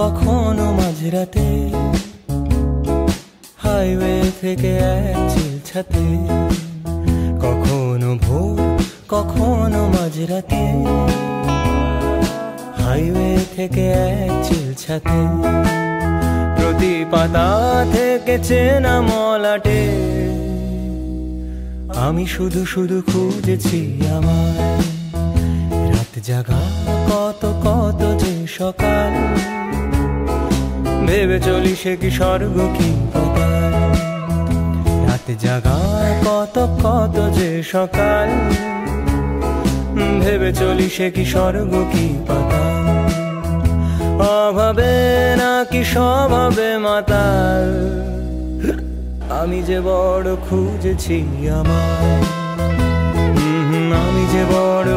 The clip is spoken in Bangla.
কখনো মাঝরাতে হাইওয়ে থেকে এক চিলছাতে, কখনো ভোর কখনো মাঝরাতে হাইওয়ে থেকে এক চিলছাতে, প্রতি পাতা থেকে চেনা মলাটে আমি শুধু শুধু খুঁজেছি আমার রাত জাগা কত কত যে সকাল, ভেবে চলি সে কি স্বর্গ কি পাতাল। রাত জাগা কত কত যে সকাল, ভেবে চলি সে কি স্বর্গ কি পাতাল। অভাবে নাকি স্বভাবে মাতাল, আমি যে বড় খুঁজেছি আমার, আমি যে বড়